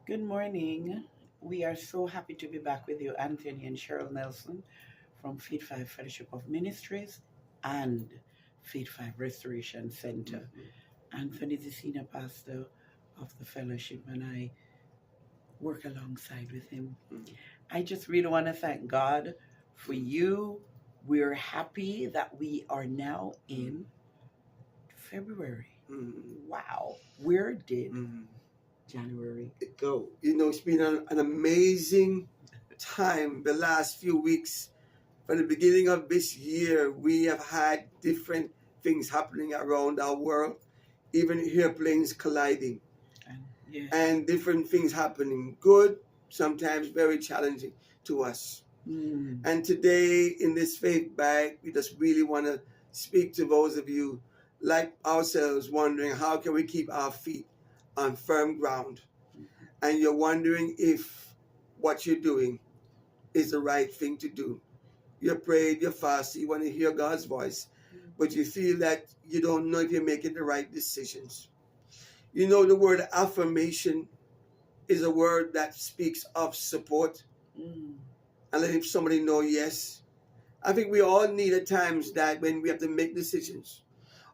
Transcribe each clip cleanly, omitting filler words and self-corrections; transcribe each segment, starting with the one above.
Good morning. We are so happy to be back with you, Anthony and Cheryl Nelson from Feed 5 Fellowship of Ministries and Feed 5 Restoration Center. Anthony is the senior pastor of the fellowship, and I work alongside with him. I just really want to thank God for you. We're happy that we are now in February. Wow. Where did January go? It's been an amazing time the last few weeks. From the beginning of this year, we have had different things happening around our world, even airplanes colliding, and different things happening, good, sometimes very challenging to us. And today in this faith bag, we just really want to speak to those of you like ourselves wondering how can we keep our feet on firm ground, and you're wondering if what you're doing is the right thing to do. You're prayed, you're fasted, you want to hear God's voice, but you feel that you don't know if you're making the right decisions. The word affirmation is a word that speaks of support and letting somebody know yes. I think we all need at times that when we have to make decisions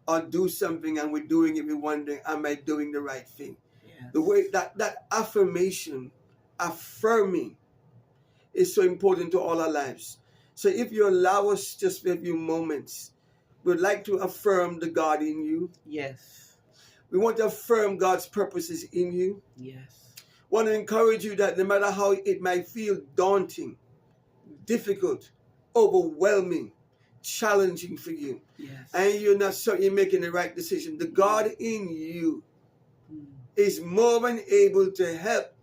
or do something and we're doing it, we're wondering, am I doing the right thing? Yes. The way that affirmation, affirming, is so important to all our lives. So if you allow us just for a few moments, we'd like to affirm the God in you. Yes. We want to affirm God's purposes in you. Yes. Want to encourage you that no matter how it might feel daunting, difficult, overwhelming, challenging for you, and you're not certain you're making the right decision, the God in you is more than able to help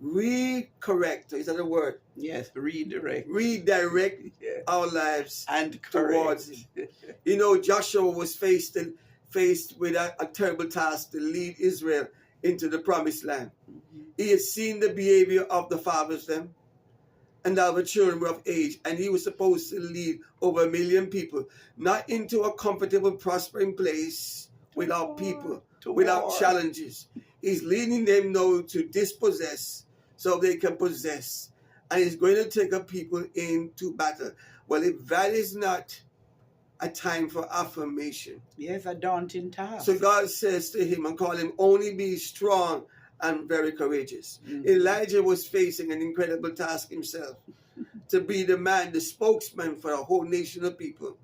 recorrect. Is that a word? Yes, redirect. Redirect our lives and towards it. Joshua was faced with a terrible task to lead Israel into the promised land. He had seen the behavior of the fathers then, and now the children were of age, and he was supposed to lead over 1 million people, not into a comfortable, prospering place without people, without challenges. He's leading them now to dispossess so they can possess. And he's going to take up people into battle. Well, if that is not a time for affirmation. Yes, a daunting task. So God says to him and call him, only be strong and very courageous. Elijah was facing an incredible task himself, to be the man, the spokesman for a whole nation of people,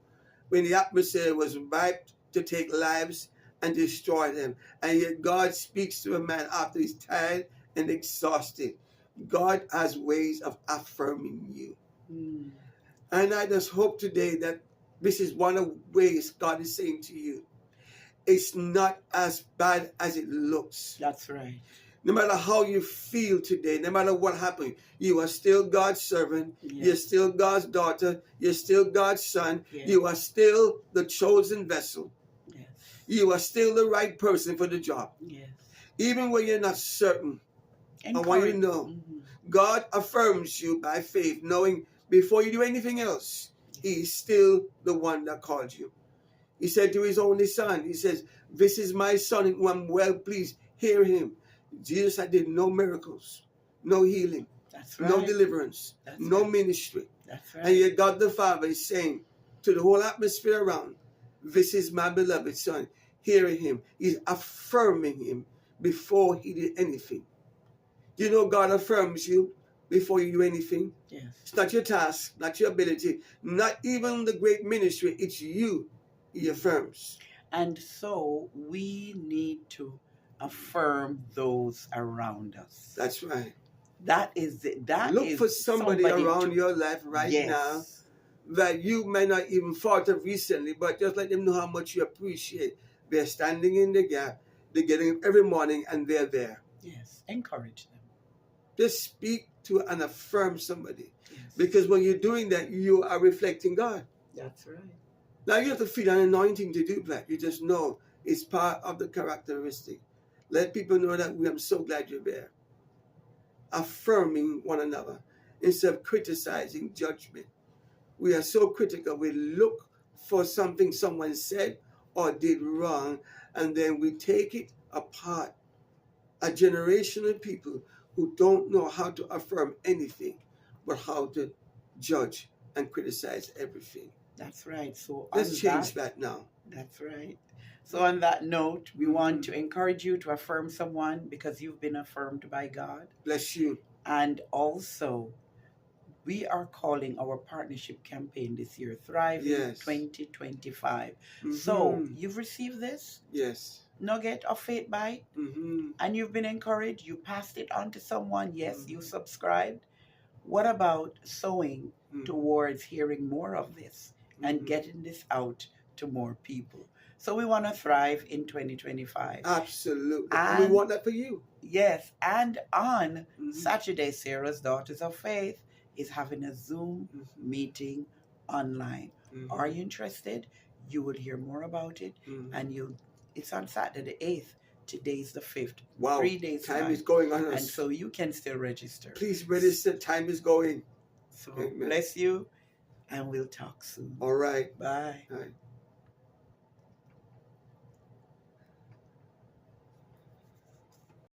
when the atmosphere was ripe to take lives and destroy them. And yet God speaks to a man after he's tired and exhausted. God has ways of affirming you. And I just hope today that this is one of the ways God is saying to you, it's not as bad as it looks. That's right. No matter how you feel today, no matter what happened, you are still God's servant. Yes. You're still God's daughter. You're still God's son. Yes. You are still the chosen vessel. Yes. You are still the right person for the job. Yes. Even when you're not certain. I want you to know, God affirms you by faith, knowing before you do anything else, He's still the one that called you. He said to His only son, He says, this is my son in whom I'm well pleased. Hear Him. Jesus, I did no miracles, no healing, no deliverance, no ministry. That's right. And yet God the Father is saying to the whole atmosphere around, this is my beloved son. Hear Him. He's affirming Him before He did anything. God affirms you before you do anything. Yes. It's not your task, not your ability, not even the great ministry. It's you He affirms. And so we need to affirm those around us. That's right. That is it. Look for somebody around your life right now that you may not even thought of recently, but just let them know how much you appreciate. They're standing in the gap. They're getting up every morning and they're there. Yes. Encourage them. Just speak to and affirm somebody. Yes. Because when you're doing that, you are reflecting God. That's right. Now you have to feel an anointing to do that. You just know it's part of the characteristic. Let people know that I'm so glad you're there. Affirming one another instead of criticizing judgment. We are so critical. We look for something someone said or did wrong, and then we take it apart. A generation of people who don't know how to affirm anything, but how to judge and criticize everything. That's right. So Let's on change that now. that's right. So on that note, we want to encourage you to affirm someone because you've been affirmed by God. Bless you. And also, we are calling our partnership campaign this year, Thriving Yes. 2025. So you've received this Yes. nugget of faith bite and you've been encouraged. You passed it on to someone. Yes, you subscribed. What about sowing towards hearing more of this and getting this out to more people? So we want to thrive in 2025. Absolutely. And we want that for you. Yes. And on Saturday, Sarah's Daughters of Faith is having a Zoom meeting online. Are you interested? You will hear more about it. And it's on Saturday the 8th. Today's the 5th. Wow. 3 days time is going on us. And so you can still register. Please register. Time is going. So Amen. bless you, and we'll talk soon. All right. Bye. All right.